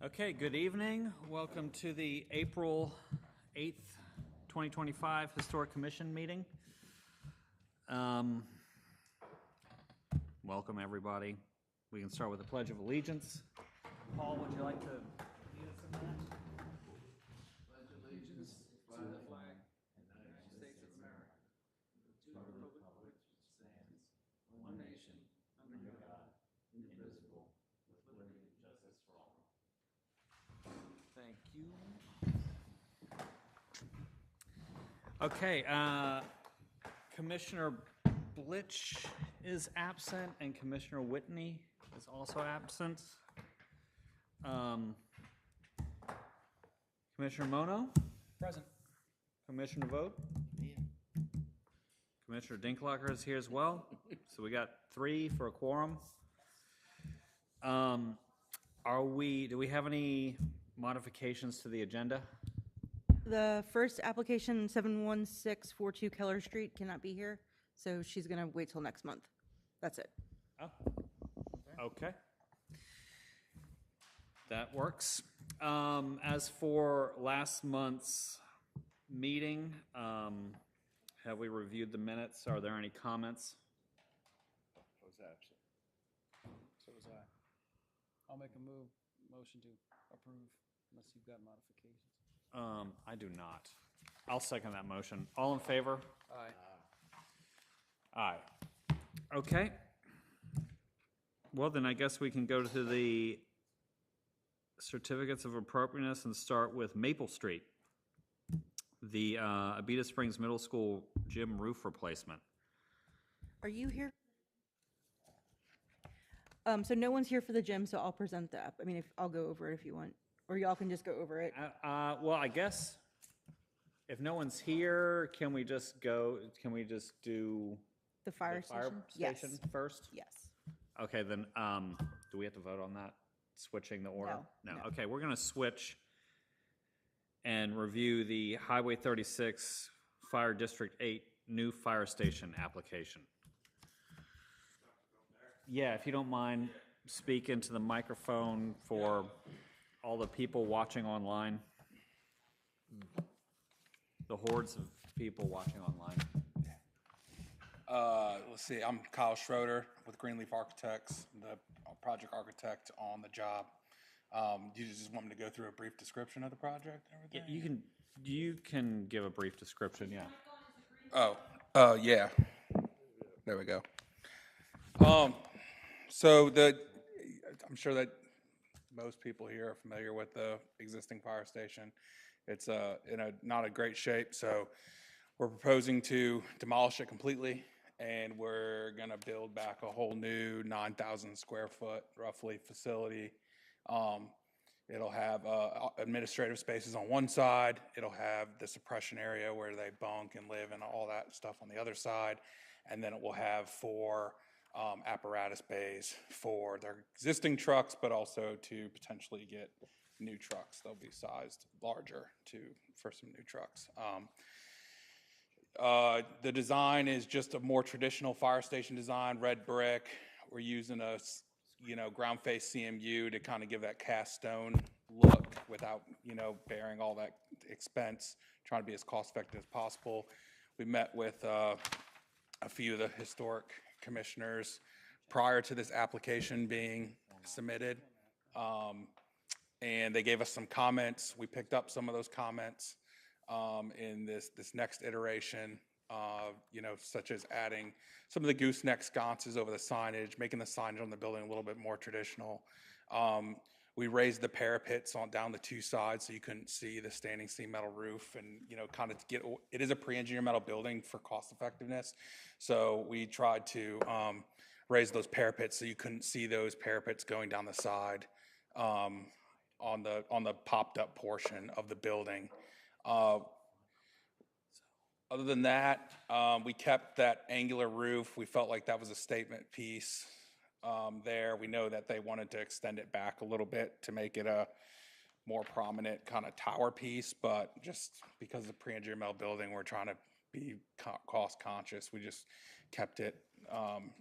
Okay, good evening. Welcome to the April 8th, 2025 Historic Commission meeting. Welcome, everybody. We can start with the Pledge of Allegiance. Paul, would you like to lead us in that? Pledge allegiance to the flag of the United States of America, to the republic for which it stands, one nation, under God, indivisible, with liberty and justice for all. Thank you. Okay, Commissioner Blitch is absent and Commissioner Whitney is also absent. Commissioner Mono? Present. Commissioner Vogt? Commissioner Dinklager is here as well. So we got 3 for a quorum. Do we have any modifications to the agenda? The first application, 71642 Keller Street, cannot be here, so she's going to wait till next month. That's it. Oh, okay. That works. As for last month's meeting, have we reviewed the minutes? Are there any comments? I was absent. So was I. I'll make a motion to approve unless you've got modifications. I do not. I'll second that motion. All in favor? Aye. Aye. Okay. Well, then I guess we can go to the certificates of appropriateness and start with Maple Street, the Abita Springs Middle School gym roof replacement. Are you here? So no one's here for the gym, so I'll present the app. I mean, I'll go over it if you want, or y'all can just go over it. Well, I guess if no one's here, can we just do The fire the fire station? station Yes. first? Yes. Okay, then, do we have to vote on that? Switching the order? No. Okay, we're gonna switch and review the Highway 36 Fire District 8 new fire station application. Yeah, if you don't mind, speak into the microphone for all the people watching online. The hordes of people watching online. Let's see, I'm Kyle Schroeder with Greenleaf Architects, the project architect on the job. Do you just want me to go through a brief description of the project and Yeah, everything? you can give a brief description, yeah. Yeah. There we go. I'm sure that most people here are familiar with the existing fire station. It's in not a great shape, so we're proposing to demolish it completely, and we're gonna build back a whole new 9,000 square foot roughly facility. It'll have administrative spaces on one side. It'll have the suppression area where they bunk and live and all that stuff on the other side. And then it will have 4 apparatus bays for their existing trucks, but also to potentially get new trucks. They'll be sized larger for some new trucks. The design is just a more traditional fire station design, red brick. We're using a ground face CMU to kind of give that cast stone look without, bearing all that expense, trying to be as cost effective as possible. We met with a few of the historic commissioners prior to this application being submitted. And they gave us some comments. We picked up some of those comments in this next iteration, such as adding some of the gooseneck sconces over the signage, making the signage on the building a little bit more traditional. We raised the parapets down the 2 sides so you couldn't see the standing seam metal roof, and it is a pre-engineered metal building for cost effectiveness. So we tried to raise those parapets so you couldn't see those parapets going down the side on the popped up portion of the building. Other than that, we kept that angular roof. We felt like that was a statement piece there. We know that they wanted to extend it back a little bit to make it a more prominent kind of tower piece, but just because of the pre-engineered metal building, we're trying to be cost conscious. We just kept it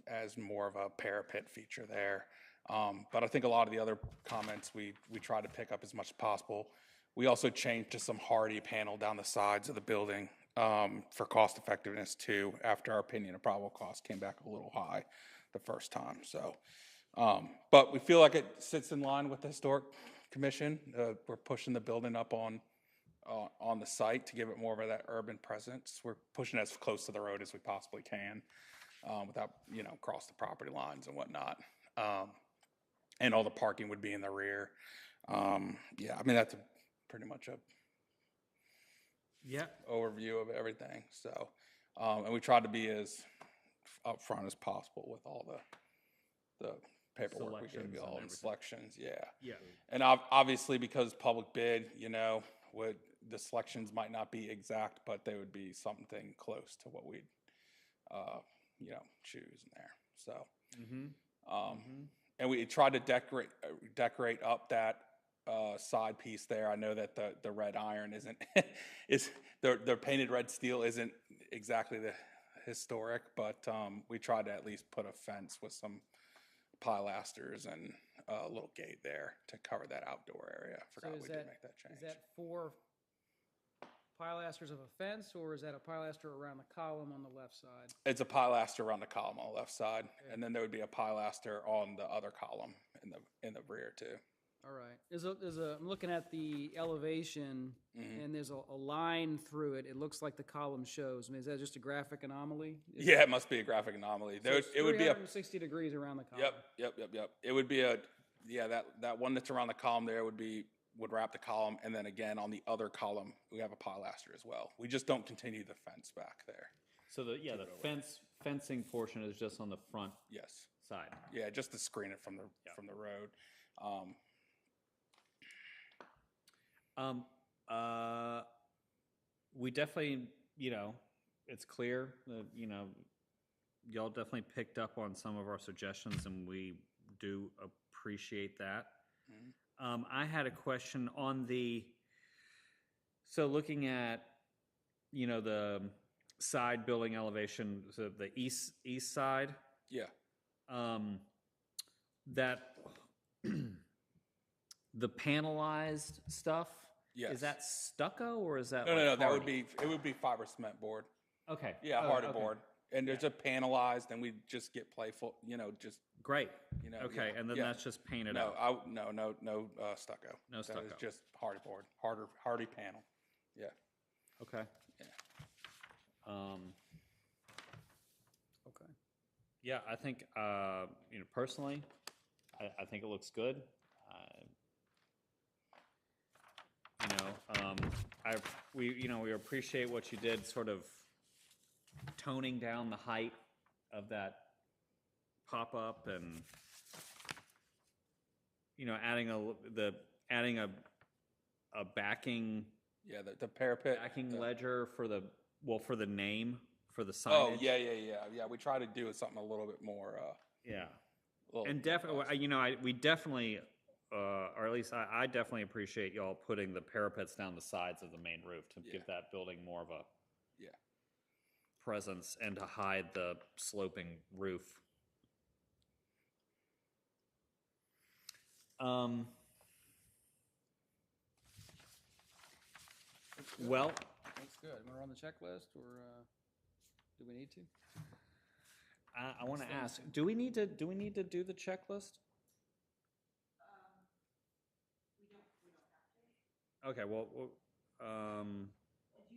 as more of a parapet feature there. But I think a lot of the other comments we tried to pick up as much as possible. We also changed to some hardy panel down the sides of the building for cost effectiveness too, after our opinion of probable cost came back a little high the first time. So, but we feel like it sits in line with the Historic Commission. We're pushing the building up on the site to give it more of that urban presence. We're pushing as close to the road as we possibly can without, cross the property lines and whatnot. And all the parking would be in the rear. Yeah, I mean, that's pretty much a Yeah. overview of everything. So, and we tried to be as upfront as possible with all the paperwork we gave Selections you and all and everything. selections. Yeah. Yeah. And obviously, because public bid, the selections might not be exact, but they would be something close to what we'd, choose in there. So, and we tried to decorate up that side piece there. I know that the red iron isn't the painted red steel isn't exactly the historic, but we tried to at least put a fence with some pilasters and a little gate there to cover that outdoor area. I forgot we did make that change. Is that 4 pilasters of a fence, or is that a pilaster around the column on the left side? It's a pilaster around the column on the left side, and then there would be a pilaster on the other column in the rear too. All right. I'm looking at the elevation, and there's a line through it. It looks like the column shows. I mean, is that just a graphic anomaly? Yeah, it must be a graphic anomaly. So it's It would be a 360 degrees around the column. Yep. It would be that one that's around the column there would wrap the column, and then again on the other column we have a pilaster as well. We just don't continue the fence back there. So the fencing portion is just on the front Yes. side. Yeah, just to screen it from the road. We definitely, it's clear that, y'all definitely picked up on some of our suggestions, and we do appreciate that. I had a question on so looking at, the side building elevation, so the east side, Yeah. that the panelized stuff, Yes. is that stucco or is that No. like That hardy? it would be fiber cement board. Okay. Yeah, Oh, hardy okay. board. And there's a panelized, and we just get playful, just Great. Okay, yeah, and then yeah. that's just painted No, out. no stucco. No That is stucco. just hardy board, hardy panel. Yeah. Okay. Yeah. Okay. Yeah, I think, personally, I think it looks good. We appreciate what you did, sort of toning down the height of that pop-up and, adding a backing Yeah, the parapet. ledger for the name, for the signage. Oh, yeah. We try to do something a little bit more, Yeah. little And definitely, we definitely, or at least I definitely appreciate y'all putting the parapets down the sides of the main roof to give that building more of a yeah. presence and to hide the sloping roof. Well, Looks good. We're on the checklist, or do we need to? I want to ask, do we need to do the checklist? We don't have to. Okay, well, Did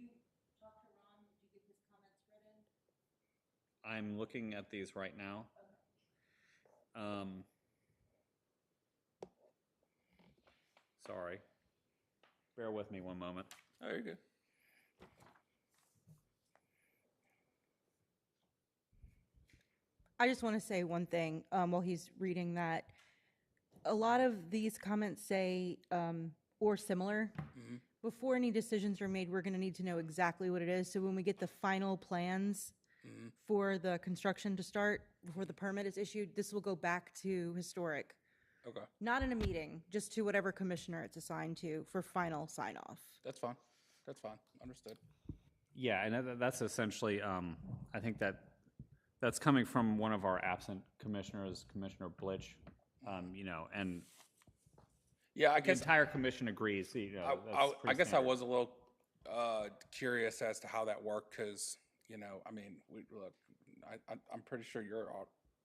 you talk to Ron? Did you get his comments read in? I'm looking at these right now. Sorry. Bear with me one moment. Oh, you're good. I just want to say one thing while he's reading that. A lot of these comments say, or similar. Before any decisions are made, we're going to need to know exactly what it is. So when we get the final plans for the construction to start, before the permit is issued, this will go back to Historic. Okay. Not in a meeting, just to whatever commissioner it's assigned to for final sign-off. That's fine. Understood. Yeah, and that's essentially, I think that's coming from one of our absent commissioners, Commissioner Blitch. You know, and Yeah, I the guess entire commission agrees, you know, that's I pretty guess I standard. was a little curious as to how that worked because, you know, I mean, look, I'm pretty sure you're an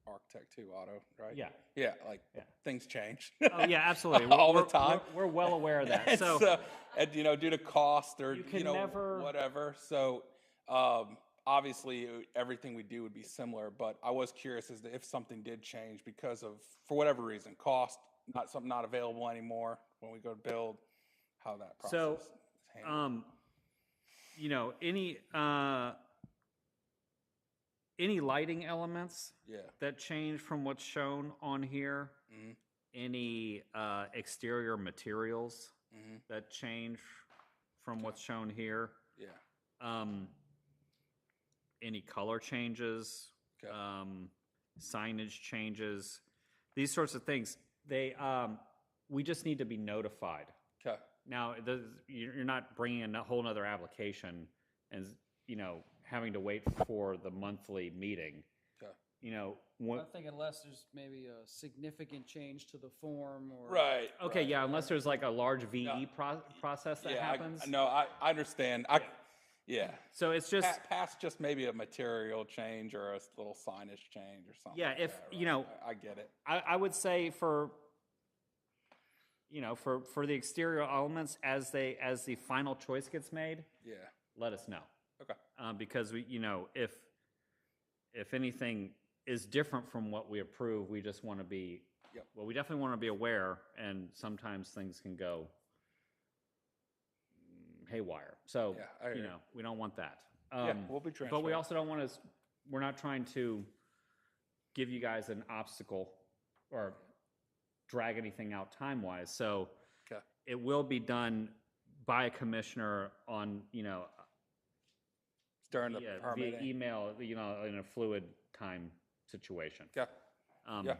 architect too, Otto, right? Yeah. Yeah, like Yeah. things change. Oh, yeah, absolutely. All the We're- time. We're well aware of that. And So, and, you know, due to cost or, You can you know, never- whatever. So, obviously, everything we do would be similar, but I was curious as to if something did change because of, for whatever reason, cost, not available anymore when we go to build, how that process So, is handled. you know, any lighting elements Yeah. that change from what's shown on here, Mhm. any exterior materials Mhm. that change from what's shown here, Yeah. any color changes, Okay. signage changes, these sorts of things, we just need to be notified. Okay. Now, you're not bringing a whole nother application and, you know, having to wait for the monthly meeting. Okay. You know, I think unless there's maybe a significant change to the form or. Right. okay, right. yeah, unless there's like a large VE process that Yeah. happens. No, I understand. Yeah. So it's just, Past just maybe a material change or a little signage change or something. Yeah, like if, that, you right. know- I get it. I would say for, you know, for the exterior elements, as the final choice gets made, Yeah. let us know. Okay. Because we, you know, if anything is different from what we approve, we just want to be, Yep. well, we definitely want to be aware, and sometimes things can go haywire. So, Yeah, I hear you you. know, we don't want that. Yeah, we'll be But we transparent. also don't want to, we're not trying to give you guys an obstacle or drag anything out time-wise. So Okay. it will be done by a commissioner on, you know, During the via permitting. email, you know, in a fluid time situation. Yeah. Um, Yeah.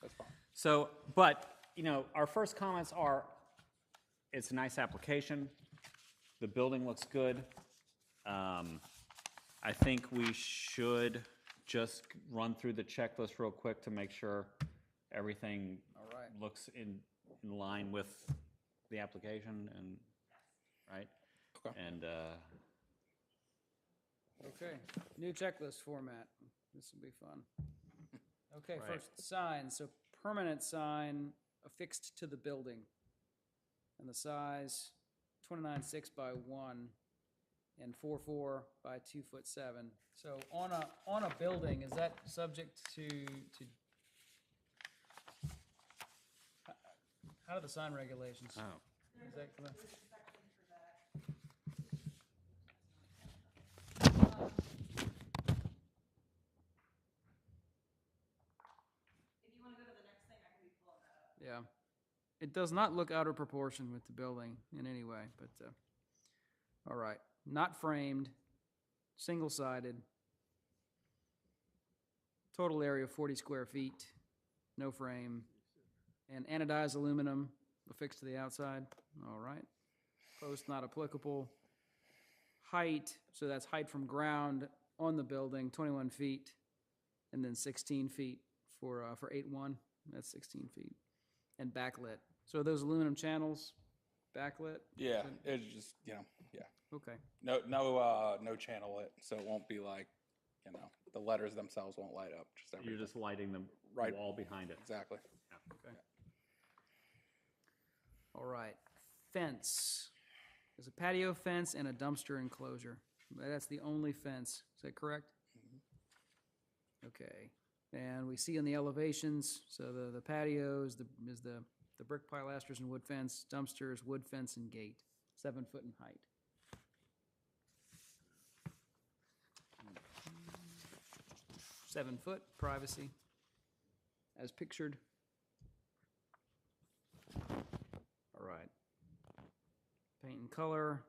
That's fine. So, but, you know, our first comments are, it's a nice application. The building looks good. I think we should just run through the checklist real quick to make sure everything All right. looks in line with the application and, right? Okay. And, Okay, new checklist format. This will be fun. Okay, Right. first, sign. So permanent sign affixed to the building. And the size, 29.6 by 1 and 4.4 by 2'7". So on a building, is that subject to how do the sign regulations? oh, Is that gonna- Yeah. It does not look out of proportion with the building in any way, but, all right. Not framed, single-sided. Total area of 40 square feet, no frame, and anodized aluminum affixed to the outside. All right. Post not applicable. Height, so that's height from ground on the building, 21 feet, and then 16 feet for 8.1. That's 16 feet. And backlit. So are those aluminum channels backlit? Yeah. It's just, you know, yeah. Okay. No channel lit, so it won't be like, you know, the letters themselves won't light up. Just you're everything. just lighting the Right. wall behind it. Exactly. Okay. All right. Fence. There's a patio fence and a dumpster enclosure. That's the only fence. Is that correct? Okay. And we see in the elevations, so the patio is the brick pilasters and wood fence, dumpsters, wood fence and gate, 7 foot in height. 7 foot, privacy, as pictured. All right. Paint and color.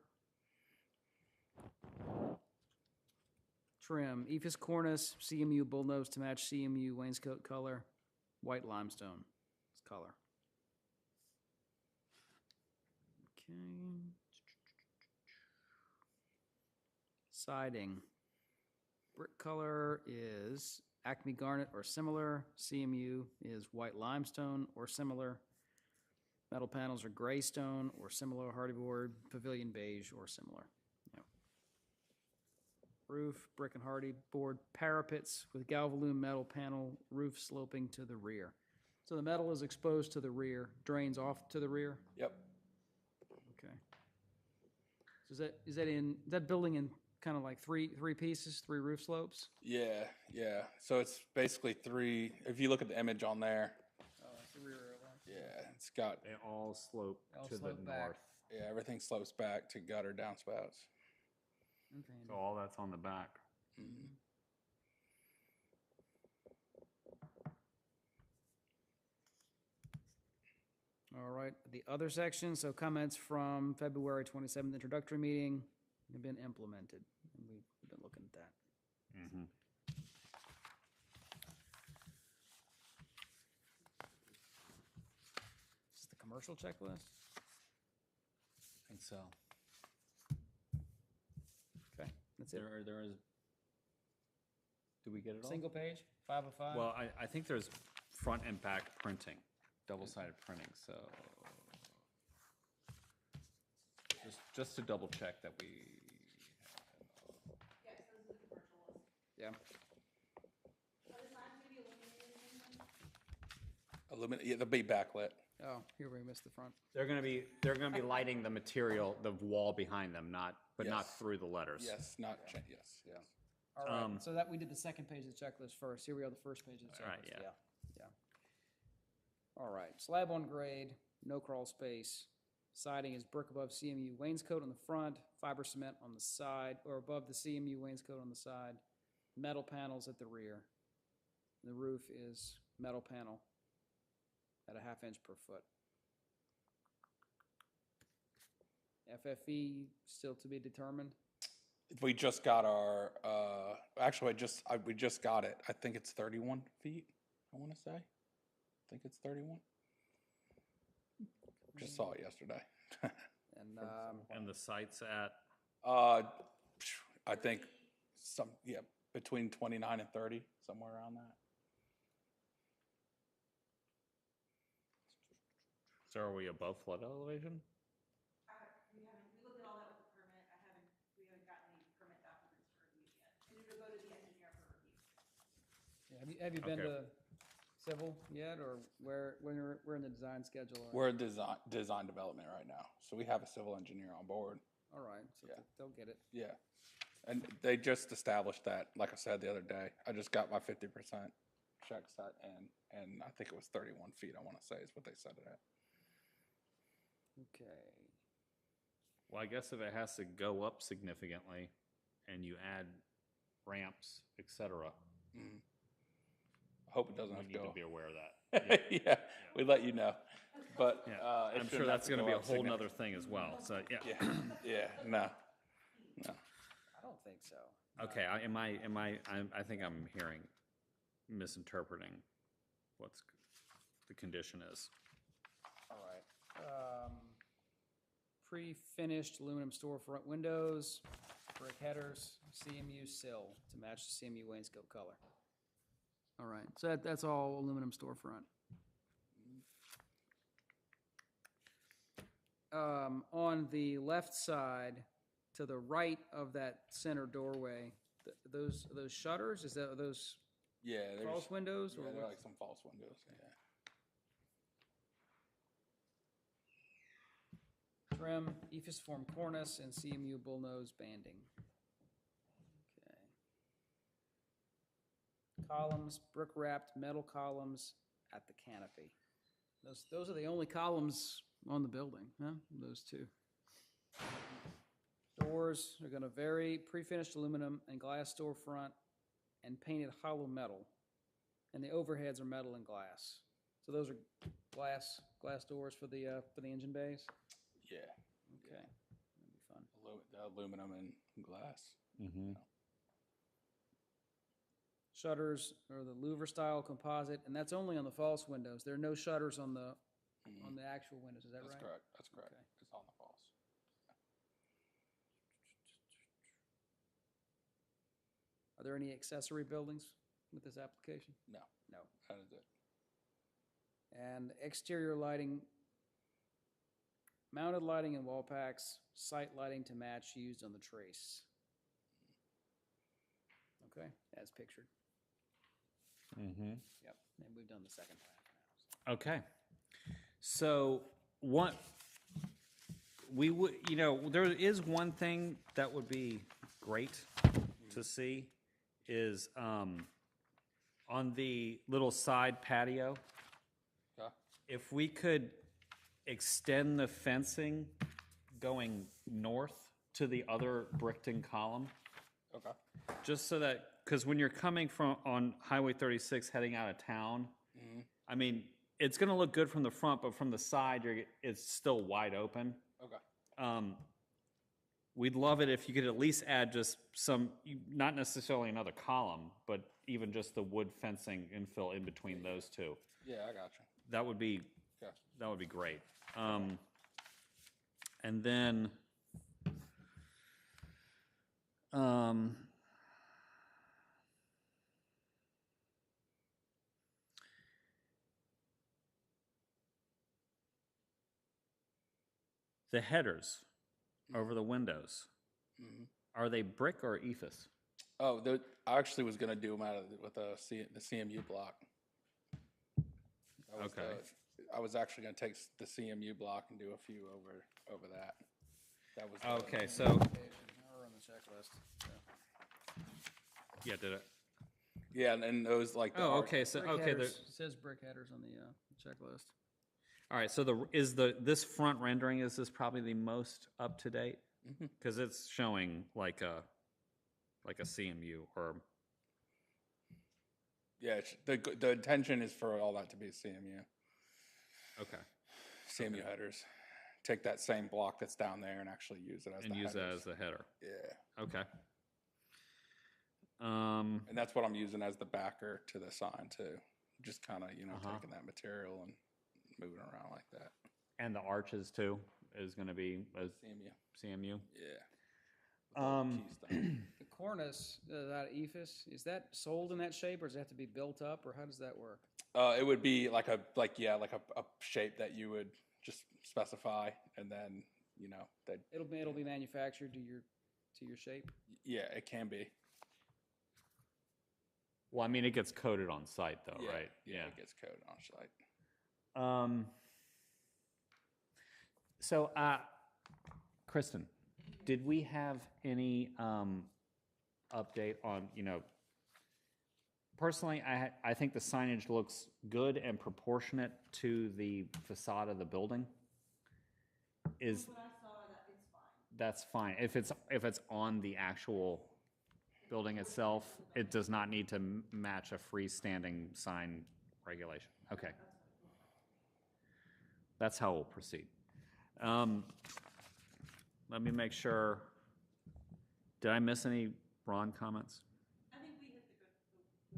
Trim, ephes cornice, CMU bullnose to match CMU wainscot color, white limestone is color. Okay. Siding. Brick color is Acme garnet or similar. CMU is white limestone or similar. Metal panels are gray stone or similar. Hardy board, pavilion beige or similar. Yep. Roof, brick and hardy board parapets with Galvalume metal panel roof sloping to the rear. So the metal is exposed to the rear, drains off to the rear? Yep. Okay. So is that building in kind of like three pieces, three roof slopes? Yeah, yeah. So it's basically three. If you look at the image on there, Oh, it's the rear one. yeah, it's got, They all slope They all to the slope back. north. yeah, everything slopes back to gutter downspouts. That's handy. So all that's on the back. All right, the other section, so comments from February 27th introductory meeting have been implemented. And we've been looking at that. Mm-hmm. This is the commercial checklist? I think so. Okay, that's it. There is. Do we get it all? Single page, 5 of 5? Well, I think there's front and back printing, double-sided printing, so. Just to double check that we. Yeah. Yeah, they'll be backlit. Oh, here we missed the front. They're gonna be lighting the material, the wall behind them, not Yes. through the letters. Yes, not, yes, yeah. All right, so that we did the second page of the checklist first. Here we are, the first page of the checklist. All right, yeah. Yeah. All right, slab on grade, no crawl space. Siding is brick above CMU wainscot on the front, fiber cement on the side, or above the CMU wainscot on the side, metal panels at the rear. The roof is metal panel at a 1/2 inch per foot. FFE still to be determined. We just got our, actually, we just got it. I think it's 31 feet, I want to say. I think it's 31. Just saw it yesterday. And And the site's at, I think between 29 and 30, somewhere around that. so are we above flood elevation? We looked at all that with the permit. We haven't gotten any permit documents for review yet. And it'll go to the engineer for review. have you been Okay. to Civil yet, or we're in the design schedule? We're in design development right now. So we have a civil engineer on board. All right, so Yeah. they'll get it. Yeah. And they just established that, like I said the other day. I just got my 50% check set and I think it was 31 feet, I want to say, is what they set it at. Okay. Well, I guess if it has to go up significantly and you add ramps, et cetera, I hope it doesn't we have need to to go. be aware of that. Yeah, we let you know. But Yeah, it I'm shouldn't sure have that's to gonna go be a up whole significantly. nother thing as well, so, yeah. Yeah, no. I don't think so. Okay, I think I'm misinterpreting what's the condition is. All right. Pre-finished aluminum storefront windows, brick headers, CMU sill to match the CMU wainscot color. All right, so that's all aluminum storefront. On the left side, to the right of that center doorway, those shutters, are those Yeah, there's false windows? yeah, or they're what? like some false windows. Yeah. Trim, ephes form cornice, and CMU bullnose banding. Okay. Columns, brick wrapped metal columns at the canopy. Those are the only columns on the building, huh? Those two. Doors are gonna vary, pre-finished aluminum and glass storefront and painted hollow metal. And the overheads are metal and glass. So those are glass doors for the engine bays? Yeah. Okay, that'd be fun. Aluminum and glass. Mm-hmm. Shutters are the louver style composite, and that's only on the false windows. There are no shutters on the actual windows, is that That's right? correct. That's correct. Okay. It's on the false. Are there any accessory buildings with this application? No, No. that is it. And exterior lighting, mounted lighting and wall packs, site lighting to match used on the trace. Okay, as pictured. Mm-hmm. Yep, and we've done the second plan for now. Okay. So what we would, there is one thing that would be great to see is on the little side patio, Okay. if we could extend the fencing going north to the other Brickton column, Okay. just so that, because when you're coming from on Highway 36 heading out of town, I mean, it's going to look good from the front, but from the side, it's still wide open. Okay. We'd love it if you could at least add just some, not necessarily another column, but even just the wood fencing infill in between those two. Yeah, I got you. That would be Okay. great. And then the headers over the windows, are they brick or ephes? Oh, I actually was gonna do them with the CMU block. Okay. I was actually gonna take the CMU block and do a few over that. That was Okay, so, Or on the checklist. yeah, did it? Yeah, and those like the Oh, art- okay, so, Brick okay, headers, it says brick headers on the checklist. all right, so this front rendering, is this probably the most up to date? Because it's showing like a CMU or, Yeah, the intention is for all that to be CMU okay, headers. Take that same block that's down there and actually use it as and the use that headers. as the header, Yeah, okay. and that's what I'm using as the backer to the sign too. Just kind of taking that material and moving around like that. And the arches too is gonna be a CMU. CMU? Yeah. The cornice, that ephes, is that sold in that shape, or does it have to be built up, or how does that work? It would be like a shape that you would just specify, and then that It'll be manufactured to your shape? yeah, it can be. Well, I mean, it gets coated on site though, Yeah, right? Yeah, it gets coated on site. So, Kristen, did we have any update on, personally, I think the signage looks good and proportionate to the facade of the building. Is What I saw, that it's fine. that's fine. If it's on the actual building itself, it does not need to match a freestanding sign regulation. Okay. That's how we'll proceed. Let me make sure. Did I miss any Ron comments? I think we hit the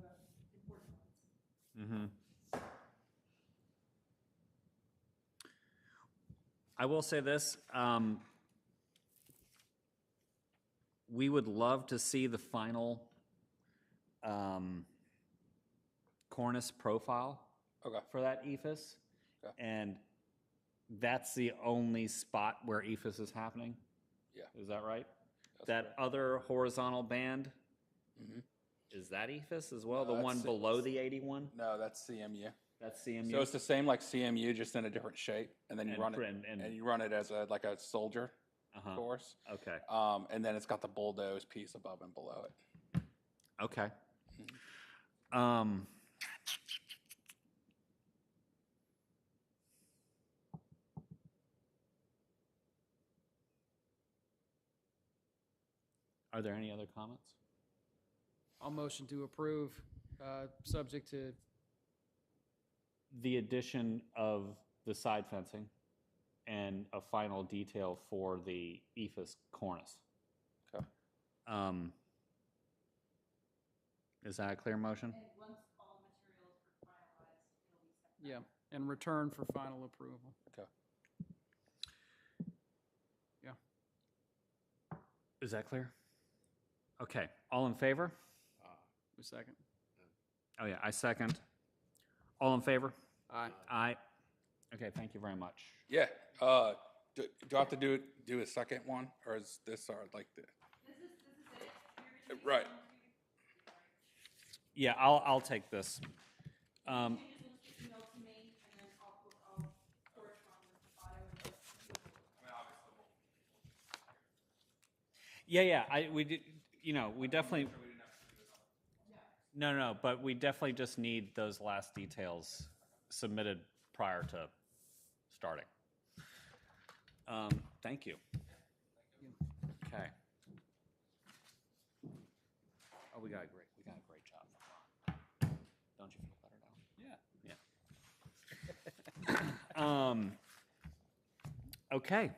important ones. I will say this. We would love to see the final cornice profile Okay. for that ephes. Okay. And that's the only spot where ephes is happening? Yeah. Is that right? That's That other horizontal band, is that ephes as well? No, The one that's- below the 81? No, that's CMU. That's CMU? So it's the same like CMU, just in a different shape, and then you And run it pr- and- and you run it as a soldier Uh-huh. course. Okay. And then it's got the bulldoze piece above and below it. Okay. Are there any other comments? I'll motion to approve, subject to, The addition of the side fencing and a final detail for the ephes cornice. Okay. Is that a clear motion? And once all materials are finalized, it'll be sent. yeah, and return for final approval. Okay. Yeah. Is that clear? Okay, all in favor? A second. Oh, yeah, I second. All in favor? Aye. Aye. Okay, thank you very much. Yeah, do I have to do a second one, or is this our, like, the? Right. Yeah, I'll take this. Yeah, we did, we definitely. No, but we definitely just need those last details submitted prior to starting. Thank you. Okay. Oh, we got a great job. Don't you feel better now? Yeah. Okay.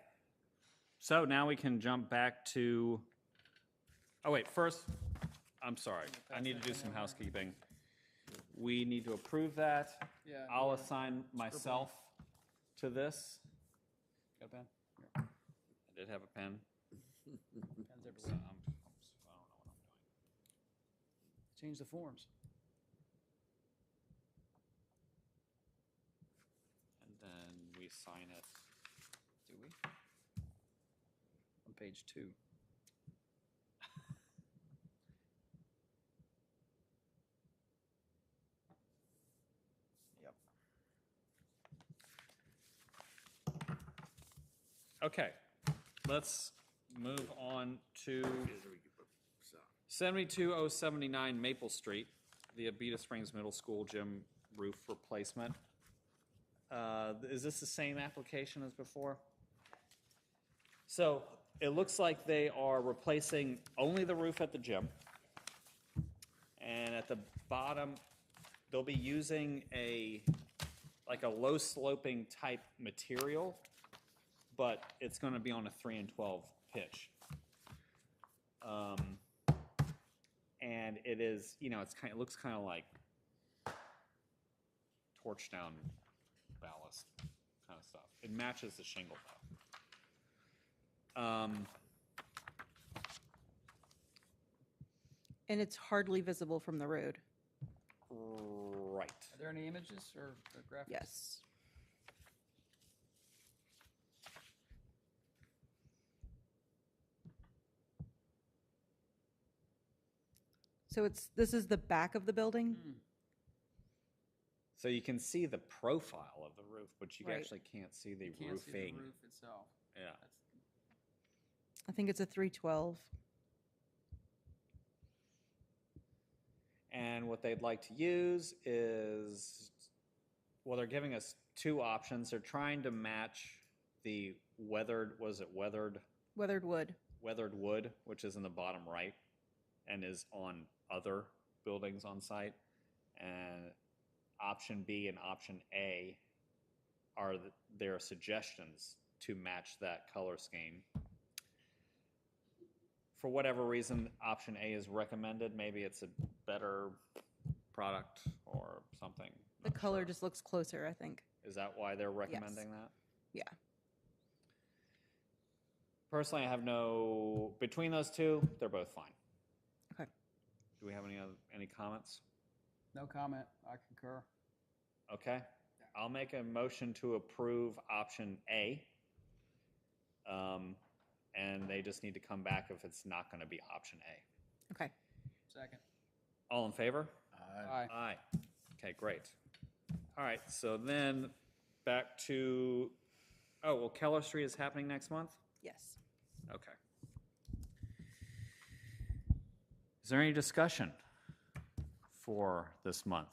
So now we can jump back to. Oh wait, first, I'm sorry. I need to do some housekeeping. We need to approve that. Yeah. I'll assign myself to this. Got a pen? I did have a pen. Pens So everywhere. I don't know what I'm doing. Change the forms. And then we sign it. Do we? On page 2. Yep. Okay, let's move on to 72079 Maple Street, the Abita Springs Middle School gym roof replacement. Is this the same application as before? So it looks like they are replacing only the roof at the gym. And at the bottom, they'll be using like a low sloping type material, but it's going to be on a 3 and 12 pitch. And it is, it looks kind of like torch down ballast kind of stuff. It matches the shingle though. And it's hardly visible from the road. Right. Are there any images or graphics? Yes. So this is the back of the building? So you can see the profile of the roof, but you Right. actually can't see the You can't see the roofing. roof itself. Yeah. That's, I think it's a 312. And what they'd like to use is, well, they're giving us two options. They're trying to match the weathered wood, Weathered wood. which is in the bottom right and is on other buildings on site. And option B and option A are their suggestions to match that color scheme. For whatever reason, option A is recommended. Maybe it's a better product or something. The Not color sure. just looks closer, I think. Is that why they're recommending that? Yeah. Personally, I have between those two, they're both fine. Okay. Do we have any comments? no comment. I concur. Okay. I'll make a motion to approve option A. And they just need to come back if it's not going to be option A. Okay. Second. All in favor? Aye. Aye. Okay, great. All right, so then back to, Keller Street is happening next month? Yes. Okay. Is there any discussion for this month?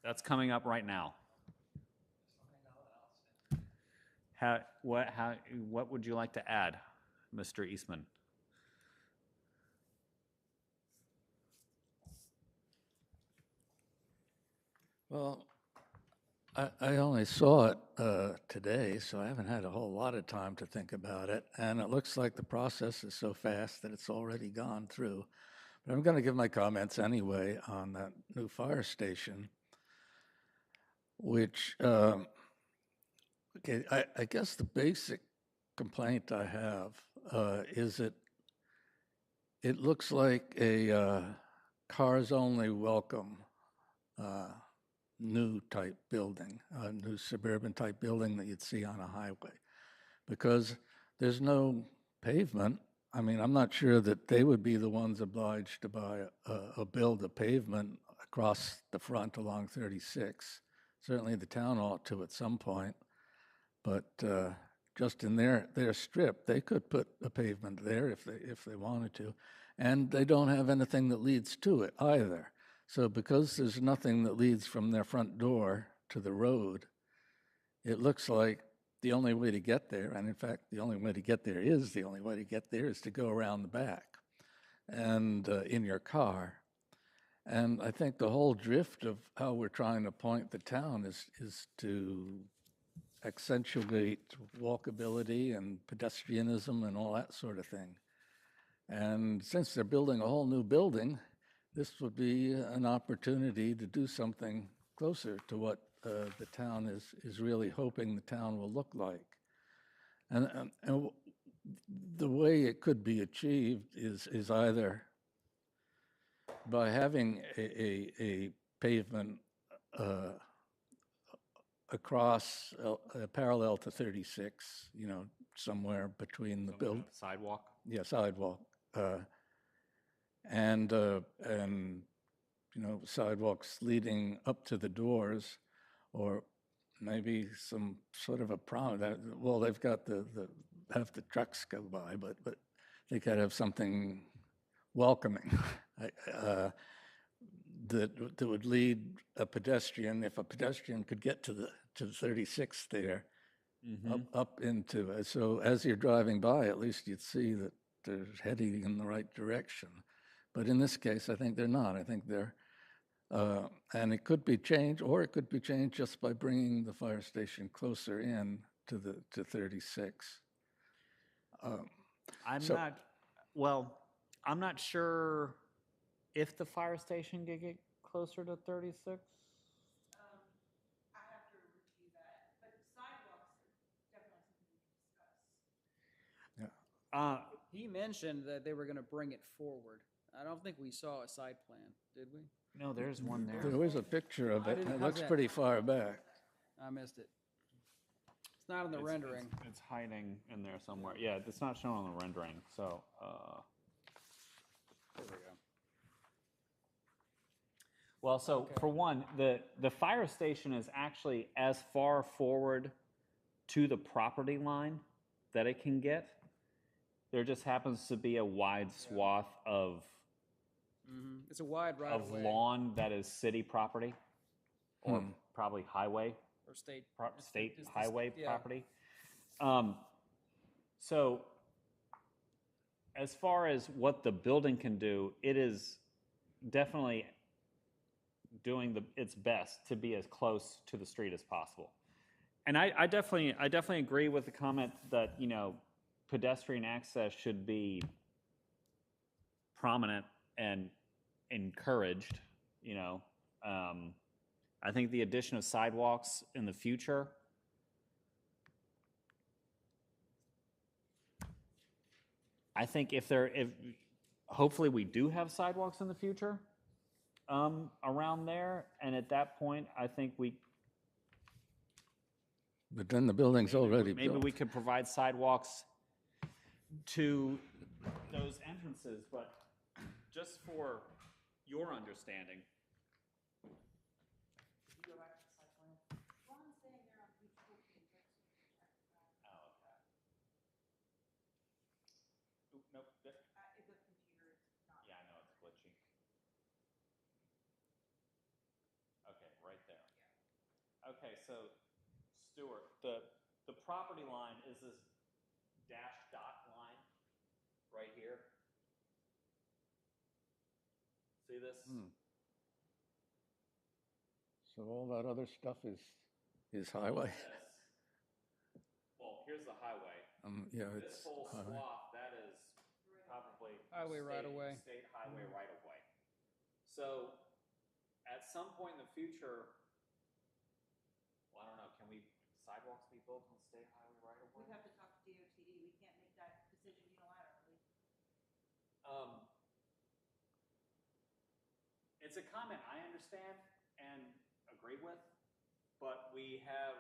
That's coming up right now. What would you like to add, Mr. Eastman? Well, I only saw it today, so I haven't had a whole lot of time to think about it. And it looks like the process is so fast that it's already gone through. But I'm going to give my comments anyway on that new fire station, which, okay, I guess the basic complaint I have is that it looks like a cars only welcome new type building, a new suburban type building that you'd see on a highway, because there's no pavement. I mean, I'm not sure that they would be the ones obliged to buy build a pavement across the front along 36. Certainly the town ought to at some point, but just in their strip, they could put a pavement there if they wanted to, and they don't have anything that leads to it either. So because there's nothing that leads from their front door to the road, it looks like the only way to get there, and in fact, the only way to get there is to go around the back and in your car. And I think the whole drift of how we're trying to point the town is to accentuate walkability and pedestrianism and all that sort of thing. And since they're building a whole new building, this would be an opportunity to do something closer to what the town is really hoping the town will look like. And the way it could be achieved is either by having a pavement across parallel to 36, somewhere between the build. Sidewalk? Yeah, sidewalk. And sidewalks leading up to the doors, or maybe some sort of a well, they've got have the trucks go by, but they could have something welcoming that would lead a pedestrian, if a pedestrian could get to the 36th there, up into it. So as you're driving by, at least you'd see that they're heading in the right direction. But in this case, I think they're not. I think they're, and it could be changed, or it could be changed just by bringing the fire station closer in to 36. I'm not sure if the fire station could get closer to 36. I have to review that, but sidewalks are definitely something to discuss. He mentioned that they were going to bring it forward. I don't think we saw a site plan, did we? No, there's one there. There was a picture of it, and it how's looks that? pretty far back. I missed it. It's not in the rendering. It's hiding in there somewhere. Yeah, it's not shown on the rendering. So, There we go. well, so for one, the fire station is actually as far forward to the property line that it can get. There just happens to be a wide swath of It's a wide right of way. lawn that is city property, or probably highway, Or state. state it's the highway yeah. property. So as far as what the building can do, it is definitely doing its best to be as close to the street as possible. And I definitely agree with the comment that, pedestrian access should be prominent and encouraged, I think the addition of sidewalks in the future hopefully we do have sidewalks in the future around there, and at that point, I think But then the building's already maybe built. we could provide sidewalks to those entrances, but just for your understanding. Nope. Yeah, I know, it's glitchy. Okay, right there. Okay, so Stuart, the property line is this dashed dot line right here. See this? So all that other stuff is highway? Yes. Well, here's the highway. Yeah, This it's whole highway. swath, that is probably Highway right of way. State highway right of way. So at some point in the future, well, I don't know, can sidewalks be built on state highway right of way? We'd have to talk to DOTD. We can't make that decision unilaterally. it's a comment I understand and agree with, but we have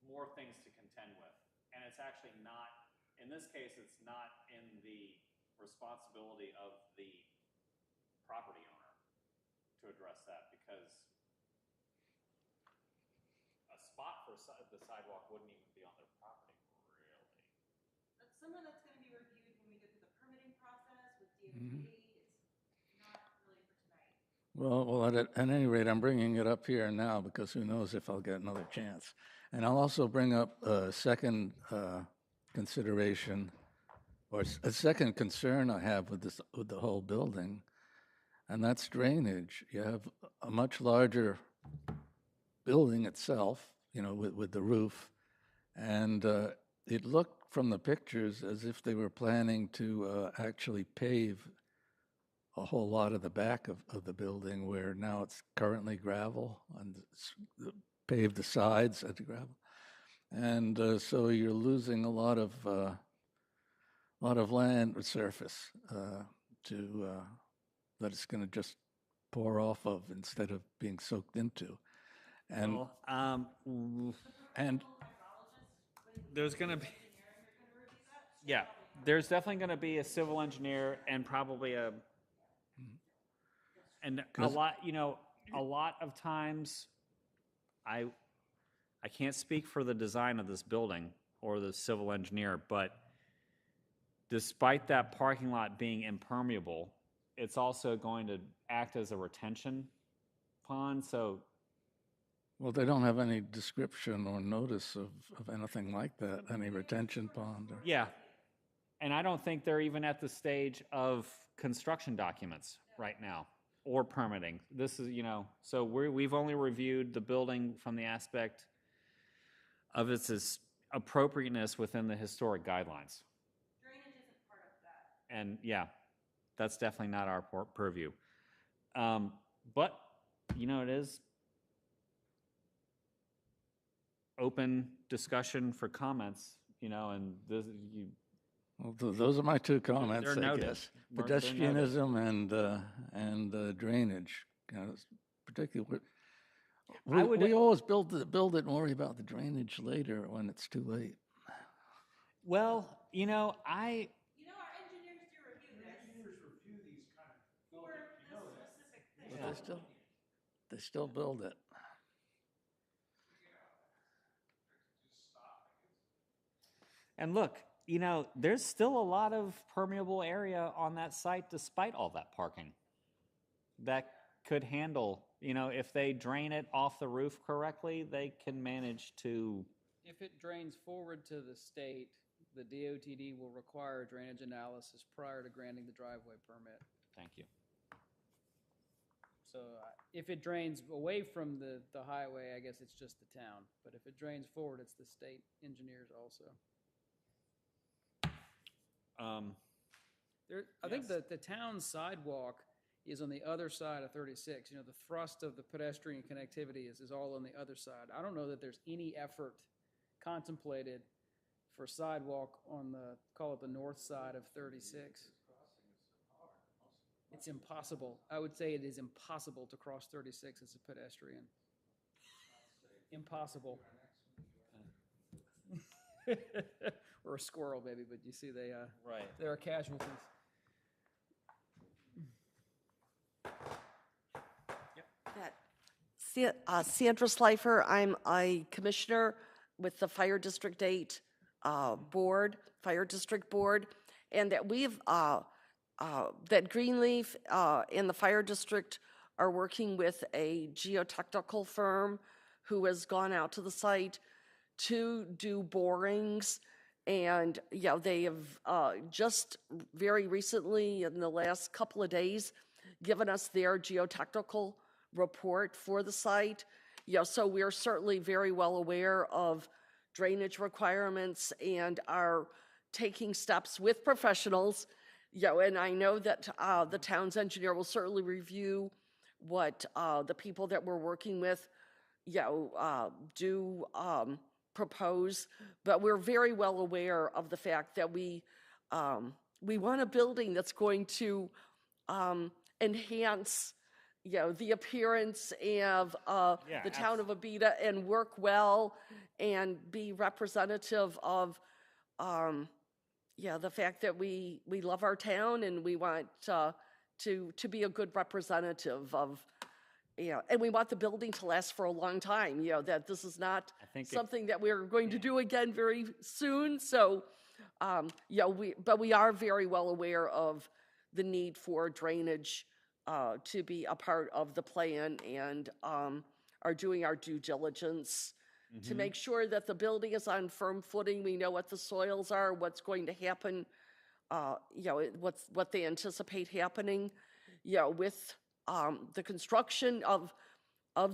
more things to contend with. And it's actually not, in this case, it's not in the responsibility of the property owner to address that, because a spot for the sidewalk wouldn't even be on their property, really. That's someone that's gonna be reviewed when we get to the permitting process with DOT. It's not really for tonight. Well, at any rate, I'm bringing it up here now because who knows if I'll get another chance. And I'll also bring up a second consideration, or a second concern I have with the whole building, and that's drainage. You have a much larger building itself, with the roof, and it looked from the pictures as if they were planning to actually pave a whole lot of the back of the building, where now it's currently gravel, and pave the sides of the gravel. And so you're losing a lot of land surface that it's going to just pour off of instead of being soaked into. And and There's going to be, yeah, there's definitely going to be a civil engineer and probably a lot, a lot of times, I can't speak for the design of this building or the civil engineer, but despite that parking lot being impermeable, it's also going to act as a retention pond. So, well, they don't have any description or notice of anything like that, any retention pond. yeah. And I don't think they're even at the stage of construction documents right now or permitting. This is, so we've only reviewed the building from the aspect of its appropriateness within the historic guidelines. Drainage isn't part of that. And yeah, that's definitely not our purview. But, it is open discussion for comments, and this, Well, those are my two comments, they're I noted. guess. They're noted. Pedestrianism and drainage, particularly. I would- We always build it and worry about the drainage later when it's too late. well, I, You know, our engineers do review this. Engineers review these kind of For buildings, you know this that. specific But thing. they still build it. and look, there's still a lot of permeable area on that site despite all that parking that could handle, if they drain it off the roof correctly, they can manage to, If it drains forward to the state, the DOTD will require a drainage analysis prior to granting the driveway permit. thank you. So if it drains away from the highway, I guess it's just the town. But if it drains forward, it's the state engineers also. I think Yes. the town sidewalk is on the other side of 36. The thrust of the pedestrian connectivity is all on the other side. I don't know that there's any effort contemplated for sidewalk on call it the north side of 36. It's impossible. I would say it is impossible to cross 36 as a pedestrian. Impossible. Or a squirrel, maybe, but you see Right. there are casualties. Sandra Slifer, I'm a commissioner with the Fire District 8 Board, Fire District Board, and that that Greenleaf and the Fire District are working with a geotechnical firm who has gone out to the site to do borings. And, they have just very recently, in the last couple of days, given us their geotechnical report for the site. So we're certainly very well aware of drainage requirements and are taking steps with professionals. And I know that the town's engineer will certainly review what the people that we're working with, do propose. But we're very well aware of the fact that we want a building that's going to enhance you know, the appearance of Yeah, the town of Abita and work well and be representative of, yeah, the fact that we love our town and we want to be a good representative of, you know, and we want the building to last for a long time, you know, that this is not think it- something that we're going to do again very soon. So, yeah, but we are very well aware of the need for drainage to be a part of the plan and are doing our due diligence to make sure that the building is on firm footing. We know what the soils are, what's going to happen, you know, what they anticipate happening, you know, with the construction of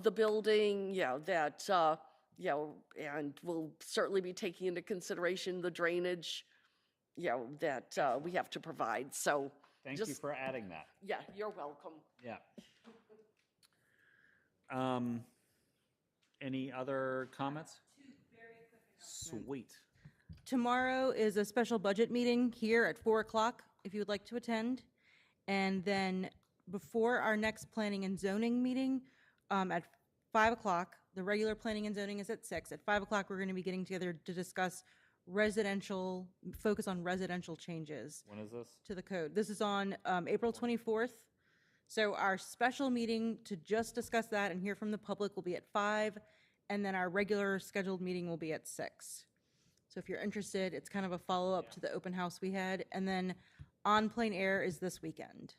the building, you know, that, you know, and we'll certainly be taking into consideration the drainage, you know, that we have to provide. So Thank you just, for adding that. yeah, you're welcome. Yeah. Any other comments? Sweet. Tomorrow is a special budget meeting here at 4 o'clock, if you would like to attend. And then before our next planning and zoning meeting, at 5 o'clock, the regular planning and zoning is at 6. At 5 o'clock, we're going to be getting together to discuss focus on residential changes When is this? to the code. This is on April 24th. So our special meeting to just discuss that and hear from the public will be at 5, and then our regular scheduled meeting will be at 6. So if you're interested, it's kind of a follow-up to the open house we had. And then On Plain Air is this weekend.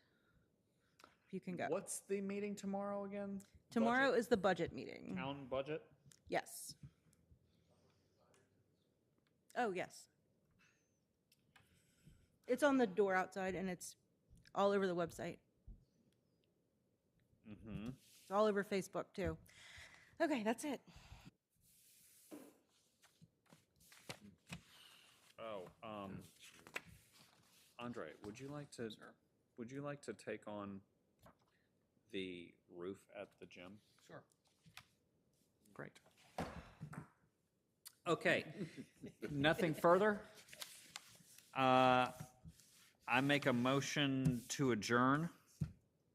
If you can go. What's the meeting tomorrow again? Tomorrow is the budget meeting. Town budget? Yes. Oh, yes. It's on the door outside, and it's all over the website. Mm-hmm. It's all over Facebook, too. Okay, that's it. Oh, Andre, would you like to take on the roof at the gym? Sure. Great. Okay, nothing further? I make a motion to adjourn.